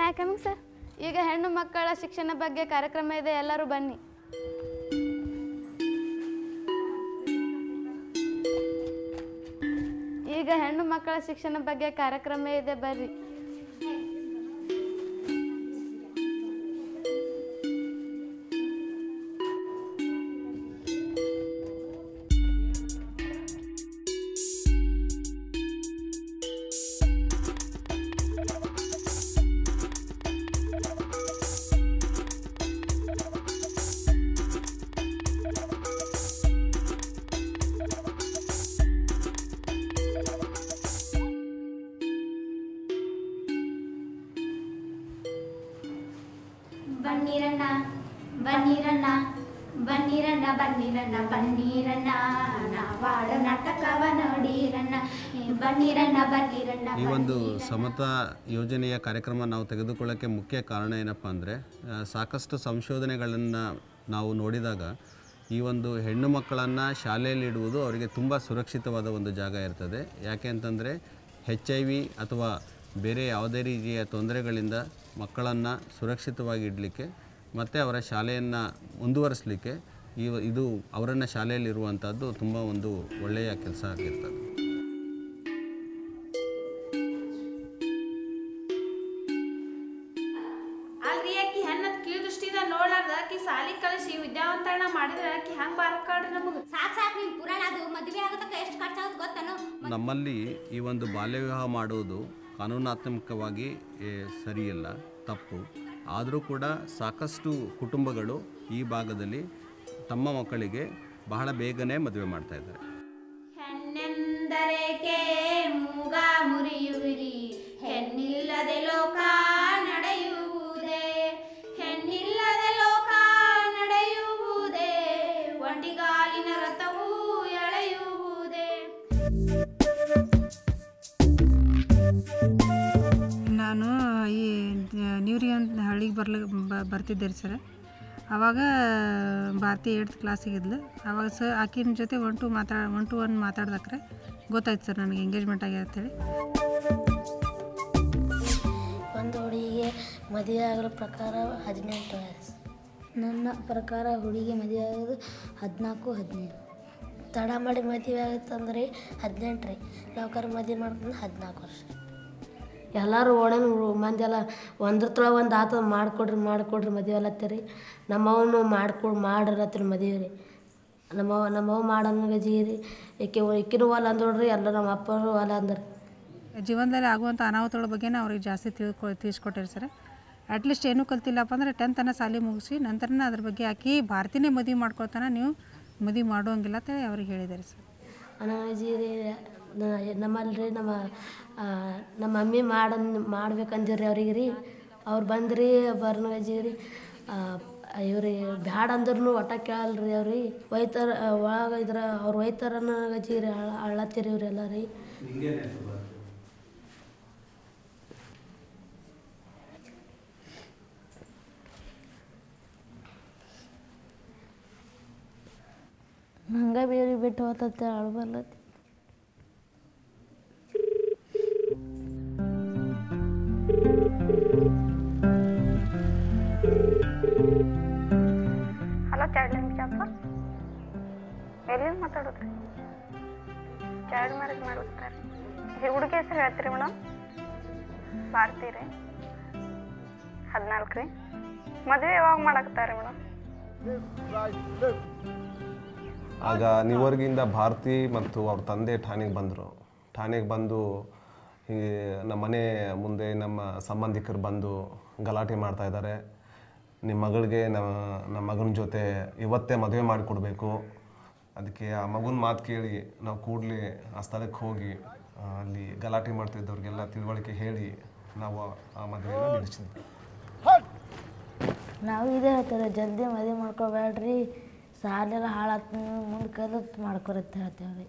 May I coming sir? ಈಗ ಹೆಣ್ಣು ಮಕ್ಕಳ ಶಿಕ್ಷಣ ಬಗ್ಗೆ ಕಾರ್ಯಕ್ರಮ ಇದೆ, ಎಲ್ಲರೂ ಬನ್ನಿ. ಈಗ ಹೆಣ್ಣು ಮಕ್ಕಳ ಶಿಕ್ಷಣ ಬಗ್ಗೆ ಕಾರ್ಯಕ್ರಮ ಇದೆ, ಬರ್ರಿ. ಬನ್ನಿರಣ್ಣ ಬನ್ನಿರಣ್ಣ ಬನ್ನಿರಣ್ಣ ಬನ್ನಿರಣ್ಣ ಬನ್ನಿರಣ್ಣ ನಾವಾಡ ನಾಟಕವ ನೋಡಿರಣ್ಣ ಬನ್ನಿರಣ್ಣ ಬನ್ನಿರಣ್ಣ. ಈ ಒಂದು ಸಮತಾ ಯೋಜನೆಯ ಕಾರ್ಯಕ್ರಮ ನಾವು ತೆಗೆದುಕೊಳ್ಳೋಕ್ಕೆ ಮುಖ್ಯ ಕಾರಣ ಏನಪ್ಪ ಅಂದರೆ, ಸಾಕಷ್ಟು ಸಂಶೋಧನೆಗಳನ್ನು ನಾವು ನೋಡಿದಾಗ ಈ ಒಂದು ಹೆಣ್ಣು ಮಕ್ಕಳನ್ನು ಶಾಲೆಯಲ್ಲಿ ಇಡುವುದು ಅವರಿಗೆ ತುಂಬ ಸುರಕ್ಷಿತವಾದ ಒಂದು ಜಾಗ ಇರ್ತದೆ. ಯಾಕೆ ಅಂತಂದರೆ HIV ಅಥವಾ ಬೇರೆ ಯಾವುದೇ ರೀತಿಯ ತೊಂದರೆಗಳಿಂದ ಮಕ್ಕಳನ್ನು ಸುರಕ್ಷಿತವಾಗಿ ಇಡಲಿಕ್ಕೆ ಮತ್ತು ಅವರ ಶಾಲೆಯನ್ನು ಮುಂದುವರಿಸಲಿಕ್ಕೆ ಇದು ಅವರನ್ನು ಶಾಲೆಯಲ್ಲಿರುವಂಥದ್ದು ತುಂಬ ಒಂದು ಒಳ್ಳೆಯ ಕೆಲಸ ಆಗಿರ್ತದೆ. ಅಲ್ರಿ ಆಕಿ ಹೆಣ್ಣದ ಕೀಳ್ ದೃಷ್ಟಿದ ನೋಡ್ಲಾರ್ದ ಆಕಿ ಸಾಲಿ ಕಲಿಸಿ ವಿದ್ಯಾವಂತರಣ ಮಾಡಿದ್ರೆ ಆಕಿ ಹೆಂಗ್ ಬಾರಕಾಡ್ರಿ ನಮಗೆ. ಸಾಕು ನಿಮ್ ಪುರಾಣ ಅದು ಮದುವೆ ಆಗತಕ್ಕ ಎಷ್ಟು ಖರ್ಚಾಗುತ್ತೆ ಗೊತ್ತನು? ನಮ್ಮಲ್ಲಿ ಈ ಒಂದು ಬಾಲ್ಯ ವಿವಾಹ ಮಾಡುವುದು ಕಾನೂನಾತ್ಮಕವಾಗಿ ಸರಿಯಿಲ್ಲ, ತಪ್ಪು. ಆದರೂ ಕೂಡ ಸಾಕಷ್ಟು ಕುಟುಂಬಗಳು ಈ ಭಾಗದಲ್ಲಿ ತಮ್ಮ ಮಕ್ಕಳಿಗೆ ಬಹಳ ಬೇಗನೆ ಮದುವೆ ಮಾಡ್ತಾ ಇದ್ದಾರೆ. ಹೆಣ್ಣೆಂದರೇಕೆ ಮೂಗ ಮುರಿಯುವಿರಿ, ಹೆಣ್ಣಿಲ್ಲದೆ ಲೋಕ ನಡೆಯುವುದೇ, ಹೆಣ್ಣಿಲ್ಲದೆ ಲೋಕ ನಡೆಯುವುದೇ, ಒಂಟಿಗಾಲಿನ ರಥವು ಎಳೆಯುವುದೇ. ನಾನು ಈ ನೀವ್ರಿಗೆ ಅಂತ ಹಳ್ಳಿಗೆ ಬರ್ತಿದ್ದೆ ರೀ ಸರ್. ಆವಾಗ ಭಾರತಿ 8th ಕ್ಲಾಸಿಗಿದ್ಲು. ಆವಾಗ ಆಕಿನ ಜೊತೆ 1 to 1 ಮಾತಾಡ್ದಕ್ರೆ ಗೊತ್ತಾಯ್ತು ಸರ್ ನನಗೆ ಎಂಗೇಜ್ಮೆಂಟ್ ಆಗ್ಯದ ಅಂತೇಳಿ. ಒಂದು ಹುಡುಗಿಗೆ ಮದುವೆ ಆಗೋ ಪ್ರಕಾರ 18 ವಯಸ್ಸು. ನನ್ನ ಪ್ರಕಾರ ಹುಡುಗಿ ಮದುವೆ ಆಗೋದು 14-15. ತಡ ಮಾಡಿ ಮದುವೆ ಆಗುತ್ತಂದ್ರೆ 18 ರೀ. ಲವ್ಕರ್ ಮದುವೆ ಮಾಡ್ಕೊಂಡು 14 ವರ್ಷ. ಎಲ್ಲರೂ ಓಡೋಣ ಮಂದಿ ಎಲ್ಲ ಒಂದ್ರ ತೊಳಗೆ ಒಂದು ಆತ ಮಾಡಿಕೊಡ್ರಿ ಮದುವೆ ಅಲ್ಲತ್ತೀರಿ. ನಮ್ಮವನು ಮಾಡಿರತ್ತೀರಿ ಮದುವೆ ರೀ. ನಮ್ಮವ್ವ ಮಾಡಂಗಜಿ ರೀ. ಇಕ್ಕಿನೂ ಹೊಲ ಅಂದೋಡ್ರಿ, ಎಲ್ಲ ನಮ್ಮ ಅಪ್ಪರು ಹೊಲ ಅಂದ್ರಿ. ಜೀವನದಲ್ಲಿ ಆಗುವಂಥ ಅನಾಹುತಗಳ ಬಗ್ಗೆನೇ ಅವ್ರಿಗೆ ಜಾಸ್ತಿ ತಿಳಿಸ್ಕೊಟ್ಟಿರಿ ಸರ್. ಅಟ್ಲೀಸ್ಟ್ ಏನೂ ಕಲ್ತಿಲ್ಲಪ್ಪ ಅಂದರೆ 10th ತನಕ ಶಾಲೆ ಮುಗಿಸಿ ನಂತರನೇ ಅದ್ರ ಬಗ್ಗೆ ಹಾಕಿ ಭಾರತಿನೇ ಮದುವೆ ಮಾಡ್ಕೊತಾನೆ, ನೀವು ಮದುವೆ ಮಾಡೋಂಗಿಲ್ಲ ಅಂತೇಳಿ ಅವ್ರಿಗೆ ಹೇಳಿದ್ದಾರೆ ಸರ್. ಅನಾಜಿ ರೀ ನಮ್ಮಲ್ಲಿ ರೀ ನಮ್ಮ ಮಮ್ಮಿ ಮಾಡ್ಬೇಕಂದಿರಿ ಅವ್ರಿಗೆ ರೀ. ಅವ್ರು ಬಂದ್ರಿ ಬರ್ನಗಜಿ ರೀ. ಇವ್ರಿ ಬ್ಯಾಡ ಅಂದ್ರೂ ಒಟ್ಟ ಕೇಳಲ್ರಿ ಅವ್ರಿ. ಒಯ್ತಾರ ಒಳಗೆ ಅವ್ರು ಒಯ್ತಾರನ್ನ ಗಜಿ ರೀ. ಅಳ್ಳತ್ತೀರಿ ಇವ್ರೆಲ್ಲ ರೀ. ನಂಗೆ ಬೇರೆ ಬಿಟ್ಟು ಹೋತತ್ತೆ ಅಳ್ಬರ್ಲತ್ತಿ. ಹಲೋ, ಚೈಲ್ಡ್ ಲೈನ್ ಶಾಪ ಎಲ್ಲಿಂದ ಮಾತಾಡೋದ್ರಿ? ಚೈಲ್ಡ್ ಮ್ಯಾರೇಜ್ ಮಾಡುತ್ತಾರೆ. ಈ ಹುಡುಗಿ ಹೆಸರು ಹೇಳ್ತೀರಿ ಮೇಡಮ್? ಭಾರತಿ ರೀ, 14 ರೀ. ಮದುವೆ ಯಾವಾಗ ಮಾಡಾಕತ್ತಾರೆ ಮೇಡಮ್? ಆಗ ನೀವರ್ಗಿಂದ ಭಾರತಿ ಮತ್ತು ಅವ್ರ ತಂದೆ ಠಾಣೆಗೆ ಬಂದರು. ಠಾಣೆಗೆ ಬಂದು ನಮ್ಮ ಮನೆ ಮುಂದೆ ನಮ್ಮ ಸಂಬಂಧಿಕರು ಬಂದು ಗಲಾಟೆ ಮಾಡ್ತಾಯಿದ್ದಾರೆ. ನಿಮ್ಮ ಮಗಳಿಗೆ ನಮ್ಮ ಮಗನ ಜೊತೆ ಇವತ್ತೇ ಮದುವೆ ಮಾಡಿಕೊಡ್ಬೇಕು. ಅದಕ್ಕೆ ಆ ಮಗನ ಮಾತು ಕೇಳಿ ನಾವು ಕೂಡಲೇ ಆ ಸ್ಥಳಕ್ಕೆ ಹೋಗಿ ಅಲ್ಲಿ ಗಲಾಟೆ ಮಾಡ್ತಿದ್ದವ್ರಿಗೆಲ್ಲ ತಿಳುವಳಿಕೆ ಹೇಳಿ ನಾವು ಆ ಮದುವೆಯನ್ನು ನಿಲ್ಲಿಸಿದ್ವಿ. ನಾವು ಇದೇ ಹೇಳ್ತಾರೆ, ಜಲ್ದಿ ಮದುವೆ ಮಾಡ್ಕೋಬೇಡ್ರಿ, ಸಾಲೆಲ್ಲ ಹಾಳಾತ್, ಮುಂದೆ ಕಲಿತು ಮಾಡ್ಕೊರತ್ತೆ ಹೇಳ್ತೇವೆ.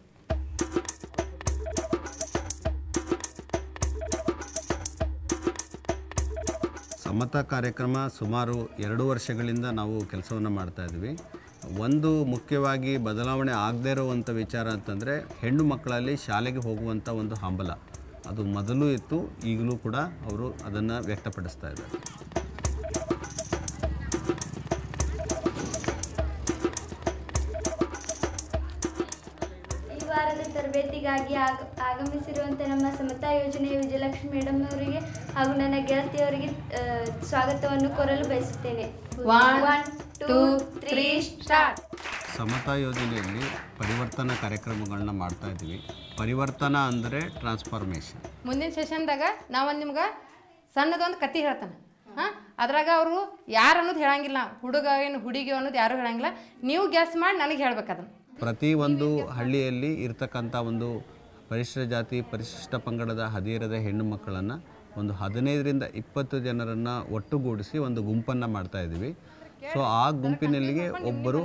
ಸಮತಾ ಕಾರ್ಯಕ್ರಮ ಸುಮಾರು 2 ವರ್ಷಗಳಿಂದ ನಾವು ಕೆಲಸವನ್ನು ಮಾಡ್ತಾಯಿದ್ವಿ. ಒಂದು ಮುಖ್ಯವಾಗಿ ಬದಲಾವಣೆ ಆಗದೇ ಇರುವಂಥ ವಿಚಾರ ಅಂತಂದರೆ ಹೆಣ್ಣು ಮಕ್ಕಳಲ್ಲಿ ಶಾಲೆಗೆ ಹೋಗುವಂಥ ಒಂದು ಹಂಬಲ. ಅದು ಮೊದಲು ಇತ್ತು, ಈಗಲೂ ಕೂಡ ಅವರು ಅದನ್ನು ವ್ಯಕ್ತಪಡಿಸ್ತಾ ಇದ್ದಾರೆ. ಈ ವಾರದ ತರಬೇತಿಗಾಗಿ ಆಗಮಿಸಿರುವಂಥ ನಮ್ಮ ಸಮತಾ ಯೋಜನೆಯ ವಿಜಯಲಕ್ಷ್ಮಿ ಮೇಡಮ್ ಅವರಿಗೆ ಹಾಗೂ ನನ್ನ ಗೆಳತಿಯವರಿಗೆ ಸ್ವಾಗತವನ್ನು ಕೋರಲು ಬಯಸುತ್ತೇನೆ. 1 2 3 ಸ್ಟಾರ್ಟ್. ಸಮತಾ ಯೋಜನೆಯಲ್ಲಿ ಪರಿವರ್ತನಾ ಕಾರ್ಯಕ್ರಮಗಳನ್ನ ಮಾಡ್ತಾ ಇದ್ದೀವಿ. ಪರಿವರ್ತನಾ ಅಂದರೆ ಟ್ರಾನ್ಸ್ಫಾರ್ಮೇಷನ್. ಮುಂದಿನ ಸೆಷನ್ದಾಗ ನಾವೊಂದು ನಿಮ್ಗೆ ಸಣ್ಣದೊಂದು ಕತೆ ಹೇಳ್ತಾನೆ. ಅದ್ರಾಗ ಅವರು ಯಾರು ಅನ್ನೋದು ಹೇಳಂಗಿಲ್ಲ, ಹುಡುಗ ಏನು ಹುಡುಗಿ ಅನ್ನೋದು ಯಾರು ಹೇಳಂಗಿಲ್ಲ. ನೀವು ಗೆಸ್ ಮಾಡಿ ನನಗೆ ಹೇಳ್ಬೇಕು ಅದನ್ನು. ಪ್ರತಿ ಒಂದು ಹಳ್ಳಿಯಲ್ಲಿ ಇರ್ತಕ್ಕಂಥ ಒಂದು ಪರಿಶಿಷ್ಟ ಜಾತಿ ಪರಿಶಿಷ್ಟ ಪಂಗಡದ ಹದಿಹರೆಯದ ಹೆಣ್ಣು ಮಕ್ಕಳನ್ನು ಒಂದು 15ರಿಂದ 20 ಜನರನ್ನು ಒಟ್ಟುಗೂಡಿಸಿ ಒಂದು ಗುಂಪನ್ನು ಮಾಡ್ತಾ ಇದ್ದೀವಿ. ಸೊ ಆ ಗುಂಪಿನಲ್ಲಿಗೆ ಒಬ್ಬರು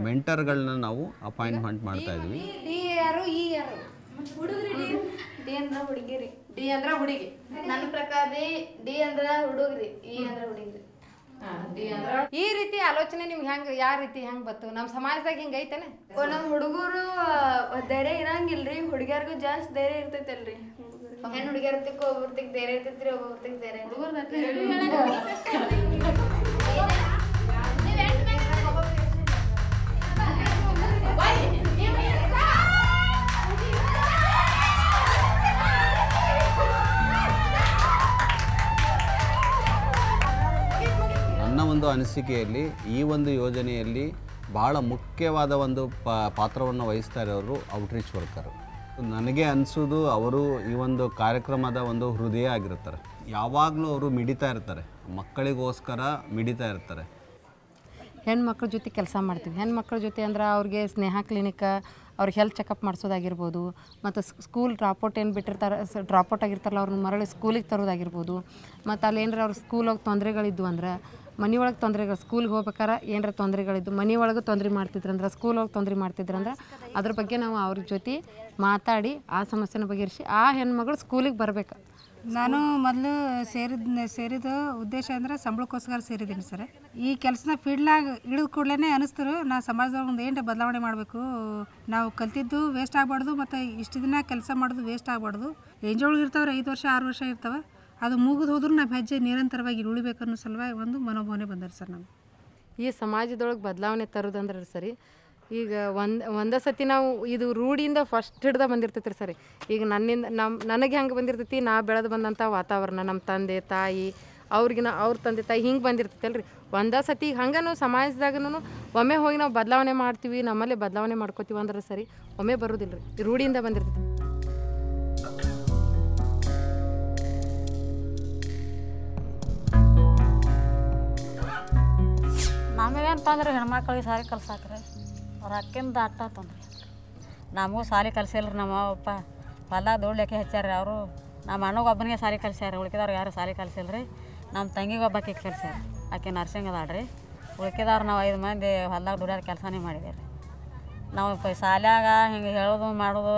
ಮೆಂಟರ್ಗಳನ್ನ ನಾವು ಅಪಾಯಿಂಟ್ಮೆಂಟ್ ಮಾಡ್ತಾ ಇದ್ದೀವಿ. ಡಿ ಯಾರು ಈ ಯಾರು? ಹುಡುಗರಿ ಡಿ ಅಂದ್ರೆ ಹುಡುಗಿರಿ. ಡಿ ಅಂದ್ರೆ ಹುಡುಗಿ. ನನ್ನ ಪ್ರಕಾರ ಡಿ ಅಂದ್ರೆ ಹುಡುಗ್ರಿ, ಈ ಅಂದ್ರೆ ಹುಡುಗಿರಿ. ಈ ರೀತಿ ಆಲೋಚನೆ ನಿಮ್ಗೆ ಹೆಂಗೆ ಯಾವ ರೀತಿ ಹೆಂಗೆ ಬತ್ತು? ನಮ್ಮ ಸಮಾಜದಾಗ ಹಿಂಗೆ ಐತೇನೆ. ನಮ್ಮ ಹುಡುಗರು ಧೈರ್ಯ ಇರಂಗಿಲ್ರಿ, ಹುಡುಗಿಯರ್ಗೂ ಜಾಸ್ತಿ ಧೈರ್ಯ ಇರ್ತೈತಲ್ರಿ. ಹೆಣ್ಣು ಹುಡುಗಿಯರ್ತಿಕ್ ಒಬ್ಬರ್ತಿಗೆ ಧೈರ್ಯ ಇರ್ತೈತ್ರಿ, ಒಬ್ಬೊಬ್ರತಿಗೆ ಧೈರ್ಯ ನನ್ನ ಒಂದು ಅನಿಸಿಕೆಯಲ್ಲಿ ಈ ಒಂದು ಯೋಜನೆಯಲ್ಲಿ ಭಾಳ ಮುಖ್ಯವಾದ ಒಂದು ಪಾತ್ರವನ್ನು ವಹಿಸ್ತಾ ಇರೋರು ಔಟ್ರೀಚ್ ವರ್ಕರು. ನನಗೆ ಅನಿಸೋದು ಅವರು ಈ ಒಂದು ಕಾರ್ಯಕ್ರಮದ ಒಂದು ಹೃದಯ ಆಗಿರ್ತಾರೆ. ಯಾವಾಗಲೂ ಅವರು ಮಿಡಿತಾ ಇರ್ತಾರೆ, ಮಕ್ಕಳಿಗೋಸ್ಕರ ಮಿಡಿತಾ ಇರ್ತಾರೆ. ಹೆಣ್ಮಕ್ಳ ಜೊತೆ ಕೆಲಸ ಮಾಡ್ತೀವಿ. ಹೆಣ್ಮಕ್ಳ ಜೊತೆ ಅಂದ್ರೆ ಅವ್ರಿಗೆ ಸ್ನೇಹ ಕ್ಲಿನಿಕ್, ಅವ್ರಿಗೆ ಹೆಲ್ತ್ ಚೆಕಪ್ ಮಾಡಿಸೋದಾಗಿರ್ಬೋದು, ಮತ್ತು ಸ್ಕೂಲ್ ಡ್ರಾಪೌಟ್ ಏನು ಬಿಟ್ಟಿರ್ತಾರೆ, ಡ್ರಾಪೌಟ್ ಆಗಿರ್ತಾರಲ್ಲ ಅವ್ರನ್ನ ಮರಳಿ ಸ್ಕೂಲಿಗೆ ತರೋದಾಗಿರ್ಬೋದು. ಮತ್ತು ಅಲ್ಲಿ ಏನಾರ ಅವ್ರ ಸ್ಕೂಲೊಳಗೆ ತೊಂದರೆಗಳಿದ್ವು ಅಂದ್ರೆ, ಮನೆಯೊಳಗೆ ತೊಂದರೆಗಳು, ಸ್ಕೂಲ್ಗೆ ಹೋಗ್ಬೇಕಾರೆ ಏನಾರ ತೊಂದರೆಗಳಿದ್ದು ಮನೆಯೊಳಗೆ ತೊಂದರೆ ಮಾಡ್ತಿದ್ರಂದ್ರೆ, ಸ್ಕೂಲೊಳಗೆ ತೊಂದರೆ ಮಾಡ್ತಿದ್ರಂದ್ರೆ ಅದ್ರ ಬಗ್ಗೆ ನಾವು ಅವ್ರ ಜೊತೆ ಮಾತಾಡಿ ಆ ಸಮಸ್ಯೆನ ಬಗೆಹರಿಸಿ ಆ ಹೆಣ್ಮಗಳು ಸ್ಕೂಲಿಗೆ ಬರಬೇಕು. ನಾನು ಮೊದಲು ಸೇರಿದ ಉದ್ದೇಶ ಅಂದರೆ ಸಂಬಳಕ್ಕೋಸ್ಕರ ಸೇರಿದ್ದೀನಿ ಸರ್. ಈ ಕೆಲಸನ ಫೀಲ್ಡ್ನಾಗ ಇಳಿದ ಕೂಡಲೇ ಅನಿಸ್ತರು ನಾ ಸಮಾಜದೊಳಗೆ ಒಂದು ಏನು ಬದಲಾವಣೆ ಮಾಡಬೇಕು, ನಾವು ಕಲ್ತಿದ್ದು ವೇಸ್ಟ್ ಆಗಬಾರ್ದು, ಮತ್ತು ಇಷ್ಟು ದಿನ ಕೆಲಸ ಮಾಡೋದು ವೇಸ್ಟ್ ಆಗಬಾರ್ದು. ಎಂಜೊಳಗೆ ಇರ್ತಾವ್ರೆ 5 ವರ್ಷ 6 ವರ್ಷ ಇರ್ತವೆ, ಅದು ಮುಗಿದು ಹೋದ್ರೂ ನಾವು ಹೆಜ್ಜೆ ನಿರಂತರವಾಗಿ ಉಳಿಬೇಕು ಅನ್ನೋ ಸಲುವಾಗಿ ಒಂದು ಮನೋಭಾವನೆ ಬಂದರೆ ಸರ್. ನಾವು ಈ ಸಮಾಜದೊಳಗೆ ಬದಲಾವಣೆ ತರೋದಂದ್ರೆ ಸರಿ, ಈಗ ಒಂದೇ ಸತಿ ನಾವು ಇದು ರೂಢಿಯಿಂದ ಫಸ್ಟ್ ಹಿಡ್ದ ಬಂದಿರ್ತೈತಿ ರೀ ಸರಿ. ಈಗ ನನಗೆ ಹೆಂಗೆ ಬಂದಿರ್ತೈತಿ, ನಾ ಬೆಳೆದು ಬಂದಂಥ ವಾತಾವರಣ, ನಮ್ಮ ತಂದೆ ತಾಯಿ ಅವ್ರ ತಂದೆ ತಾಯಿ ಹಿಂಗೆ ಬಂದಿರ್ತೈತಿ ಅಲ್ರಿ. ಒಂದೇ ಸತಿ ಹಂಗೆ ನಾವು ಸಮಾಜದಾಗೂ ಒಮ್ಮೆ ಹೋಗಿ ನಾವು ಬದಲಾವಣೆ ಮಾಡ್ತೀವಿ, ನಮ್ಮಲ್ಲೇ ಬದಲಾವಣೆ ಮಾಡ್ಕೋತೀವಿ ಅಂದ್ರೆ ಸರಿ, ಒಮ್ಮೆ ಬರೋದಿಲ್ಲ ರೀ, ರೂಢಿಯಿಂದ ಬಂದಿರ್ತೈತಿ. ನಮಗೇನು ತೊಂದ್ರೆ ಹೆಣ್ಮಕ್ಳಿಗೆ ಸಾಲಿ ಕಲ್ಸಾಕ್ರಿ, ಅವ್ರ ಅಕ್ಕಿಂದ ಅಟ್ಟ ತೊಂದ್ರೆ. ನಮಗೂ ಸಾಲಿ ಕಲ್ಸಿಲ್ರಿ. ನಮ್ಮ ಅಪ್ಪ ಹೊಲ್ದಾಗ ದುಡ್ಲಿಕ್ಕೆ ಹೆಚ್ಚಾರ್ರಿ ಅವರು. ನಮ್ಮ ಅಣ್ಣಗೆ ಒಬ್ಬನಿಗೆ ಸಾಲಿ ಕಲ್ಸ್ಯಾರ, ಉಳ್ಕಿದವ್ರು ಯಾರು ಸಾಲಿ ಕಲ್ಸಿಲ್ರಿ. ನಮ್ಮ ತಂಗಿಗೆ ಒಬ್ಬಕ್ಕೆ ಕಲ್ಸ್ಯಾರ, ಆಕೆ ನರ್ಸಿಂಗ್ ಅದಾಳ್ರಿ. ಉಳ್ಕಿದವ್ರು ನಾವು 5 ಮಂದಿ ಹೊಲ್ದಾಗ ದುಡಿಯೋದು ಕೆಲಸನೇ ಮಾಡಿದೇವೆ ರೀ. ನಾವು ಶಾಲ್ಯಾಗ ಹಿಂಗೆ ಹೇಳೋದು ಮಾಡೋದು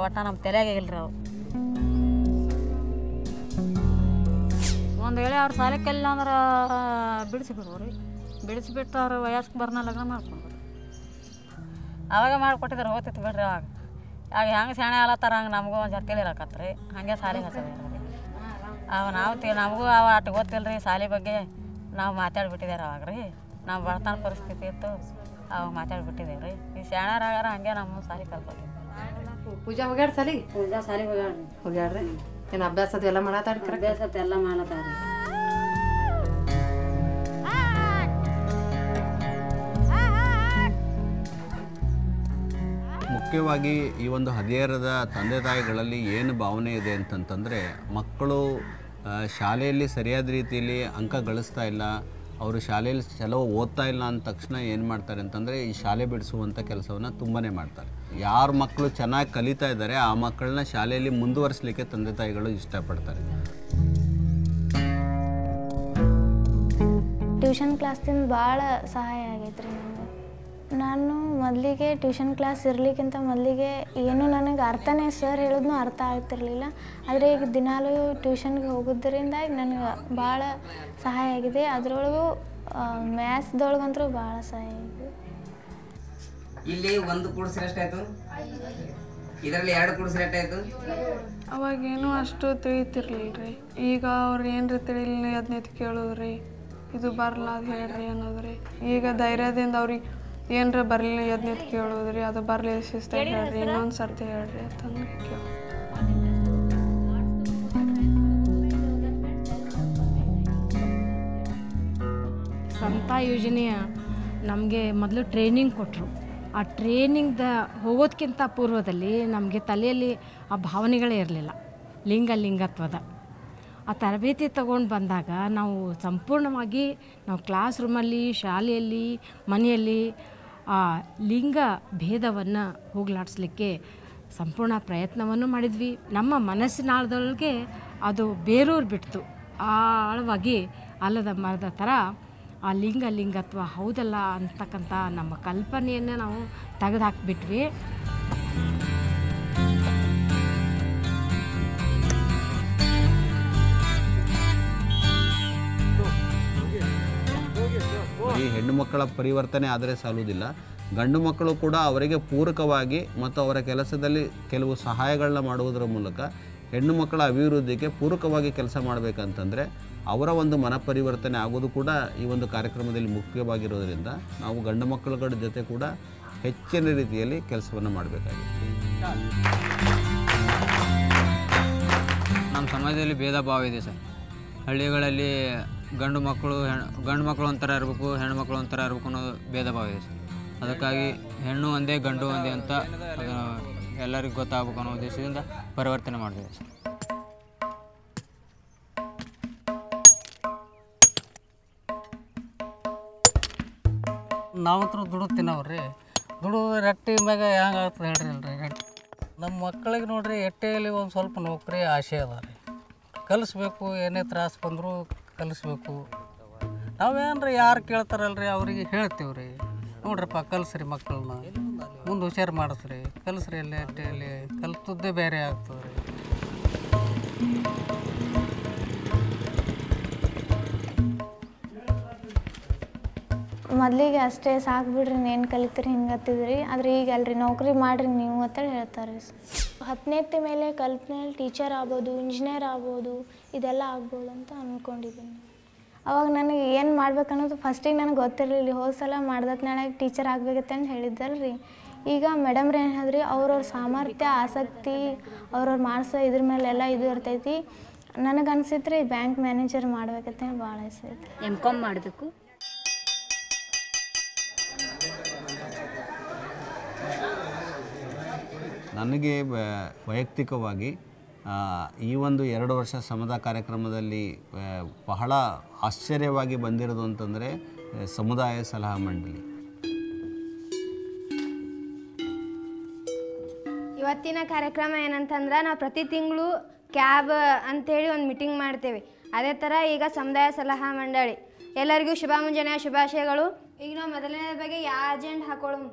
ಒಟ್ಟು ನಮ್ಮ ತಲೆಯಾಗೆ ಇಲ್ರಿ. ಅವು ಒಂದು ವೇಳೆ ಅವ್ರು ಸಾಲಿ ಕಲಿಲ್ಲ ಅಂದ್ರೆ ಬಿಡಿಸಿಬಿಡ್ರಿ. ಬಿಡಿಸಿಬಿಟ್ಟು ಅವ್ರು ವಯಸ್ಸಿಗೆ ಬರ್ನ ಲಗ್ನ ಮಾಡ್ಕೊಂಡ್ರು. ಅವಾಗ ಮಾಡಿಕೊಟ್ಟಿದ್ರು ಹೋಗ್ತಿತ್ತು ಬಿಡ್ರಿ. ಆಗ ಹೆಂಗೆ ಶಾಣೆ ಆಲತ್ತಾರ ಹಂಗೆ ನಮಗೂ ಒಂದು ಜರ ತಿಳಿರಕತ್ರಿ. ಹಾಗೆ ಸಾಲಿಗೆ ಹಚ್ಚೋದು ನಮಗೂ ಅವ ಅಷ್ಟು ಗೊತ್ತಿಲ್ಲ ರೀ ಸಾಲಿ ಬಗ್ಗೆ. ನಾವು ಮಾತಾಡ್ಬಿಟ್ಟಿದ್ದೇವೆ ಅವಾಗ ರೀ. ನಾವು ಬಡತನ ಪರಿಸ್ಥಿತಿ ಇತ್ತು, ಅವಾಗ ಮಾತಾಡ್ಬಿಟ್ಟಿದ್ದೇವೆ ರೀ. ಈ ಶಾಣ್ಯಾರಾಗಾರ ಹಂಗೆ ನಮ್ಮ ಸಾಲಿ ಕಲ್ಕೊತೀವಿ. ಪೂಜಾ ಹೋಗ್ಯಾರ ಸಾಲಿಗೆ? ಪೂಜಾ ಸಾಲಿಗೆ ಹೋಗ್ಯಾಡ್ರಿ. ಏನು ಅಭ್ಯಾಸ ಅದು ಎಲ್ಲ ಮಾಡತ್ತಾರ? ಅಭ್ಯಾಸ ಎಲ್ಲ ಮಾಡತ್ತಾರ. ಮುಖ್ಯವಾಗಿ ಈ ಒಂದು ಹದಿಹರೆಯದ ತಂದೆ ತಾಯಿಗಳಲ್ಲಿ ಏನು ಭಾವನೆ ಇದೆ ಅಂತಂತಂದರೆ, ಮಕ್ಕಳು ಶಾಲೆಯಲ್ಲಿ ಸರಿಯಾದ ರೀತಿಯಲ್ಲಿ ಅಂಕ ಗಳಿಸ್ತಾ ಇಲ್ಲ, ಅವರು ಶಾಲೆಯಲ್ಲಿ ಚಲೋ ಓದ್ತಾ ಇಲ್ಲ ಅಂದ ತಕ್ಷಣ ಏನು ಮಾಡ್ತಾರೆ ಅಂತಂದರೆ ಈ ಶಾಲೆ ಬಿಡಿಸುವಂಥ ಕೆಲಸವನ್ನು ತುಂಬಾ ಮಾಡ್ತಾರೆ. ಯಾರು ಮಕ್ಕಳು ಚೆನ್ನಾಗಿ ಕಲಿತಾ ಇದ್ದಾರೆ ಆ ಮಕ್ಕಳನ್ನ ಶಾಲೆಯಲ್ಲಿ ಮುಂದುವರಿಸಲಿಕ್ಕೆ ತಂದೆ ತಾಯಿಗಳು ಇಷ್ಟಪಡ್ತಾರೆ. ಟ್ಯೂಷನ್ ಕ್ಲಾಸ್ದಿಂದ ಭಾಳ ಸಹಾಯ ಆಗೈತೆ ರೀ ನನಗೆ. ನಾನು ಮೊದಲಿಗೆ ಟ್ಯೂಷನ್ ಕ್ಲಾಸ್ ಇರಲಿಕ್ಕಿಂತ ಮೊದಲಿಗೆ ಏನೂ ನನಗೆ ಅರ್ಥನೇ, ಸರ್ ಹೇಳೋದನ್ನೂ ಅರ್ಥ ಆಗ್ತಿರಲಿಲ್ಲ. ಆದರೆ ಈಗ ದಿನಾಲೂ ಟ್ಯೂಷನ್ಗೆ ಹೋಗೋದ್ರಿಂದ ನನಗೆ ಭಾಳ ಸಹಾಯ ಆಗಿದೆ. ಅದರೊಳಗೂ ಮ್ಯಾಥ್ಸ್ದೊಳಗಂತೂ ಭಾಳ ಸಹಾಯ ಆಗಿದೆ. ಇಲ್ಲಿ 1 ಕೂಡಿಸಿದ್ರೆ ಎಷ್ಟಾಯಿತು? ಇದರಲ್ಲಿ 2 ಕೂಡಿಸಿದ್ರೆ ಎಷ್ಟಾಯಿತು? ಅವಾಗೇನು ಅಷ್ಟು ತಿಳಿತಿರ್ಲಿಲ್ಲ ರೀ. ಈಗ ಅವ್ರು ಏನ್ರಿ ತಿಳಿಲಿ ಅದನ್ನ ಕೇಳೋದ್ರಿ, ಇದು ಬರಲ್ಲ ಅದು ಹೇಳ್ರಿ ಅನ್ನೋದ್ರಿ. ಈಗ ಧೈರ್ಯದಿಂದ ಅವ್ರಿಗೆ ಏನರ ಬರಲಿಲ್ಲ ಅದನ್ನ ಕೇಳೋದ್ರಿ, ಅದು ಬರಲಿ ಶಿಸ್ತಾಗಿ ಹೇಳ್ರಿ, ಇನ್ನೊಂದು ಸರ್ತಿ ಹೇಳ್ರಿ ಅಂತಂದು ಕೇಳೋದು. ಸಮತಾ ಯೋಜನೆಯ ನಮಗೆ ಮೊದಲು ಟ್ರೈನಿಂಗ್ ಕೊಟ್ಟರು. ಆ ಟ್ರೈನಿಂಗ್ದ ಹೋಗೋದಕ್ಕಿಂತ ಪೂರ್ವದಲ್ಲಿ ನಮಗೆ ತಲೆಯಲ್ಲಿ ಆ ಭಾವನೆಗಳೇ ಇರಲಿಲ್ಲ, ಲಿಂಗತ್ವದ. ಆ ತರಬೇತಿ ತಗೊಂಡು ಬಂದಾಗ ನಾವು ಸಂಪೂರ್ಣವಾಗಿ ನಾವು ಕ್ಲಾಸ್ ರೂಮಲ್ಲಿ, ಶಾಲೆಯಲ್ಲಿ, ಮನೆಯಲ್ಲಿ ಆ ಲಿಂಗ ಭೇದವನ್ನು ಹೋಗಲಾಡಿಸ್ಲಿಕ್ಕೆ ಸಂಪೂರ್ಣ ಪ್ರಯತ್ನವನ್ನು ಮಾಡಿದ್ವಿ. ನಮ್ಮ ಮನಸ್ಸಿನಾಳದೊಳಗೆ ಅದು ಬೇರೂರು ಬಿಡ್ತು. ಆಳವಾಗಿ ಅಲ್ಲದ ಮರದ ಥರ ಆ ಲಿಂಗತ್ವ ಹೌದಲ್ಲ ಅಂತಕ್ಕಂಥ ನಮ್ಮ ಕಲ್ಪನೆಯನ್ನು ನಾವು ತೆಗೆದುಹಾಕಿಬಿಟ್ವಿ. ಈ ಹೆಣ್ಣು ಮಕ್ಕಳ ಪರಿವರ್ತನೆ ಆದರೆ ಸಾಲುವುದಿಲ್ಲ, ಗಂಡು ಮಕ್ಕಳು ಕೂಡ ಅವರಿಗೆ ಪೂರಕವಾಗಿ ಮತ್ತು ಅವರ ಕೆಲಸದಲ್ಲಿ ಕೆಲವು ಸಹಾಯಗಳನ್ನ ಮಾಡುವುದರ ಮೂಲಕ ಹೆಣ್ಣು ಮಕ್ಕಳ ಅಭಿವೃದ್ಧಿಗೆ ಪೂರಕವಾಗಿ ಕೆಲಸ ಮಾಡಬೇಕಂತಂದರೆ ಅವರ ಒಂದು ಮನಪರಿವರ್ತನೆ ಆಗೋದು ಕೂಡ ಈ ಒಂದು ಕಾರ್ಯಕ್ರಮದಲ್ಲಿ ಮುಖ್ಯವಾಗಿರೋದರಿಂದ ನಾವು ಗಂಡು ಮಕ್ಕಳುಗಳ ಜೊತೆ ಕೂಡ ಹೆಚ್ಚಿನ ರೀತಿಯಲ್ಲಿ ಕೆಲಸವನ್ನು ಮಾಡಬೇಕಾಗಿದೆ. ನಮ್ಮ ಸಮಾಜದಲ್ಲಿ ಭೇದ ಭಾವ ಇದೆ ಸರ್. ಹಳ್ಳಿಗಳಲ್ಲಿ ಗಂಡು ಮಕ್ಕಳು ಒಂಥರ ಇರಬೇಕು, ಹೆಣ್ಣು ಮಕ್ಕಳು ಒಂಥರ ಇರಬೇಕು ಅನ್ನೋದು ಭೇದ ಭಾವ ಇದೆ ಸರ್. ಅದಕ್ಕಾಗಿ ಹೆಣ್ಣು ಒಂದೇ ಗಂಡು ಒಂದೇ ಅಂತ ಎಲ್ಲರಿಗೂ ಗೊತ್ತಾಗಬೇಕು ಅನ್ನೋ ಉದ್ದೇಶದಿಂದ ಪರಿವರ್ತನೆ ಮಾಡಿದೆ ಸರ್. ನಾವಂತೂ ದುಡುತ್ತೀನವ್ರಿ. ದುಡಿದು ರಟ್ಟಿ ಮ್ಯಾಗ ಹೆಂಗೆ ಆಗ್ತದೆ ಹೇಳ್ರಿ ಅಲ್ರಿ. ನಮ್ಮ ಮಕ್ಕಳಿಗೆ ನೋಡ್ರಿ ಎಟ್ಟೆಯಲ್ಲಿ ಒಂದು ಸ್ವಲ್ಪ ನೌಕರಿ ಆಸೆ ಅದ ರೀ. ಕಲಿಸ್ಬೇಕು, ಏನೇ ತ್ರಾಸು ಬಂದರೂ ಕಲಿಸ್ಬೇಕು. ನಾವೇನ್ರಿ ಯಾರು ಕೇಳ್ತಾರಲ್ರಿ ಅವ್ರಿಗೆ ಹೇಳ್ತೀವಿ ರೀ, ನೋಡ್ರಪ್ಪ ಕಲಿಸ್ರಿ ಮಕ್ಕಳನ್ನ, ಮುಂದೆ ಹುಷಾರು ಮಾಡಿಸ್ರಿ, ಕಲಿಸ್ರಿ ಅಲ್ಲಿ ಎಟ್ಟೆಯಲ್ಲಿ ಕಲಿತದ್ದೇ ಬೇರೆ ಆಗ್ತದೆ ರೀ. ಮೊದಲಿಗೆ ಅಷ್ಟೇ ಸಾಕು ಬಿಡ್ರಿ, ಏನು ಕಲಿತೀರಿ ಹಿಂಗತ್ತಿದ್ರಿ, ಆದರೆ ಈಗ ಅಲ್ರಿ ನೌಕರಿ ಮಾಡಿರಿ ನೀವು ಅಂತೇಳಿ ಹೇಳ್ತಾರೆ. 10ನೇ ಮೇಲೆ ಕಲ್ತ್ಮೇಲೆ ಟೀಚರ್ ಆಗ್ಬೋದು, ಇಂಜಿನಿಯರ್ ಆಗ್ಬೋದು, ಇದೆಲ್ಲ ಆಗ್ಬೋದು ಅಂತ ಅಂದ್ಕೊಂಡಿದ್ದೀನಿ. ಅವಾಗ ನನಗೆ ಏನು ಮಾಡ್ಬೇಕನ್ನೋದು ಫಸ್ಟಿಗೆ ನನಗೆ ಗೊತ್ತಿರಲಿಲ್ಲ. ಹೋದ ಸಲ ಮಾಡ್ದತ್ನಾಳೆ ಟೀಚರ್ ಆಗ್ಬೇಕಂತ ಹೇಳಿದ್ದಲ್ರಿ. ಈಗ ಮೇಡಮ್ರು ಏನು ಹೇಳಿದ್ರಿ, ಅವ್ರವ್ರ ಸಾಮರ್ಥ್ಯ, ಆಸಕ್ತಿ, ಅವ್ರವ್ರ ಮಾರ್ಕ್ಸ್ ಇದ್ರ ಮೇಲೆಲ್ಲ ಇದು ಇರ್ತೈತಿ. ನನಗೆ ಅನ್ಸಿತ್ರಿ ಬ್ಯಾಂಕ್ ಮ್ಯಾನೇಜರ್ ಮಾಡ್ಬೇಕಂತ ಭಾಳ ಇರ್ತೈತಿ. M.Com ಮಾಡಬೇಕು. ನನಗೆ ವೈಯಕ್ತಿಕವಾಗಿ ಈ ಒಂದು 2 ವರ್ಷ ಸಮುದಾಯ ಕಾರ್ಯಕ್ರಮದಲ್ಲಿ ಬಹಳ ಆಶ್ಚರ್ಯವಾಗಿ ಬಂದಿರೋದು ಅಂತಂದರೆ ಸಮುದಾಯ ಸಲಹಾ ಮಂಡಳಿ. ಇವತ್ತಿನ ಕಾರ್ಯಕ್ರಮ ಏನಂತಂದ್ರೆ ನಾವು ಪ್ರತಿ ತಿಂಗಳು ಕ್ಯಾಬ್ ಅಂಥೇಳಿ ಒಂದು ಮೀಟಿಂಗ್ ಮಾಡ್ತೇವೆ. ಅದೇ ಥರ ಈಗ ಸಮುದಾಯ ಸಲಹಾ ಮಂಡಳಿ. ಎಲ್ಲರಿಗೂ ಶುಭ ಮುಂಜಾನೆ, ಶುಭಾಶಯಗಳು. ಈಗ ನಾವು ಮೊದಲನೇ ಬಗ್ಗೆ ಯಾವ ಅಜೆಂಡ್ ಹಾಕೊಳ್ಳೋಣ.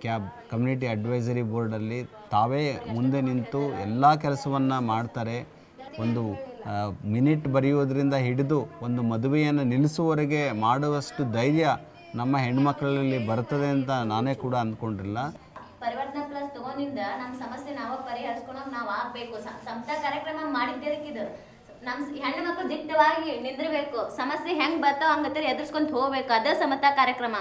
ಕ್ಯಾಬ್ ಕಮ್ಯುನಿಟಿ ಅಡ್ವೈಸರಿ ಬೋರ್ಡಲ್ಲಿ ತಾವೇ ಮುಂದೆ ನಿಂತು ಎಲ್ಲ ಕೆಲಸವನ್ನು ಮಾಡ್ತಾರೆ. ಒಂದು ಮಿನಿಟ್ ಬರೆಯೋದ್ರಿಂದ ಹಿಡಿದು ಒಂದು ಮದುವೆಯನ್ನು ನಿಲ್ಲಿಸುವವರೆಗೆ ಮಾಡುವಷ್ಟು ಧೈರ್ಯ ನಮ್ಮ ಹೆಣ್ಮಕ್ಳಲ್ಲಿ ಬರ್ತದೆ ಅಂತ ನಾನೇ ಕೂಡ ಅಂದ್ಕೊಂಡಿಲ್ಲ. ಪರಿವರ್ತನಾ ಪ್ಲಸ್ ತಗೊಂಡಿಂದ ನಮ್ಮ ಸಮಸ್ಯೆ ನಾವು ಪರಿಹರಿಸ್ಕೊಳಕ್ ನಾವು ಆಗಬೇಕು. ಸಮತಾ ಕಾರ್ಯಕ್ರಮ ಮಾಡಿದ್ದೇದಕ್ಕಿದು ನಮ್ಮ ಹೆಣ್ಣು ಮಕ್ಕಳು ದಿಟ್ಟವಾಗಿ ನಿಂದಿರಬೇಕು. ಸಮಸ್ಯೆ ಹೆಂಗೆ ಬರ್ತಾವ ಹಂಗತ್ತರ ಎದುರಿಸ್ಕೊಂತ ಹೋಗ್ಬೇಕು. ಅದೇ ಸಮತಾ ಕಾರ್ಯಕ್ರಮ.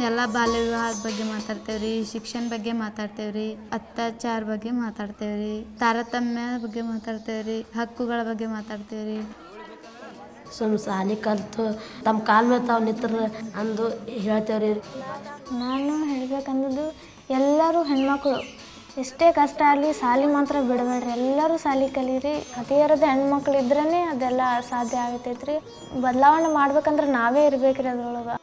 ಎಲ್ಲ ಬಾಲ್ಯ ವಿವಾಹದ ಬಗ್ಗೆ ಮಾತಾಡ್ತೇವೆ ರೀ, ಶಿಕ್ಷಣ ಬಗ್ಗೆ ಮಾತಾಡ್ತೇವೆ ರೀ, ಅತ್ಯಾಚಾರ ಬಗ್ಗೆ ಮಾತಾಡ್ತೇವೆ ರೀ, ತಾರತಮ್ಯ ಬಗ್ಗೆ ಮಾತಾಡ್ತೇವೆ ರೀ, ಹಕ್ಕುಗಳ ಬಗ್ಗೆ ಮಾತಾಡ್ತೇವೆ ರೀ. ಶಾಲೆ ಕಲಿತು ತಮ್ಮ ಕಾಲ ಮೇಲೆ ತಾವು ನಿಂತರ ಅಂದು ಹೇಳ್ತೇವೆ ರೀ. ನಾನು ಹೇಳ್ಬೇಕಂದದ್ದು ಎಲ್ಲರೂ ಹೆಣ್ಮಕ್ಳು ಎಷ್ಟೇ ಕಷ್ಟ ಆಗಲಿ ಶಾಲೆ ಮಾತ್ರ ಬಿಡಬೇಡ್ರಿ. ಎಲ್ಲರೂ ಶಾಲೆ ಕಲೀರಿ. ಹದಿಹರದ ಹೆಣ್ಮಕ್ಳು ಇದ್ರೇ ಅದೆಲ್ಲ ಸಾಧ್ಯ ಆಗತೈತೆ ರೀ. ಬದಲಾವಣೆ ಮಾಡ್ಬೇಕಂದ್ರೆ ನಾವೇ ಇರ್ಬೇಕು ರೀ ಅದ್ರೊಳಗೆ.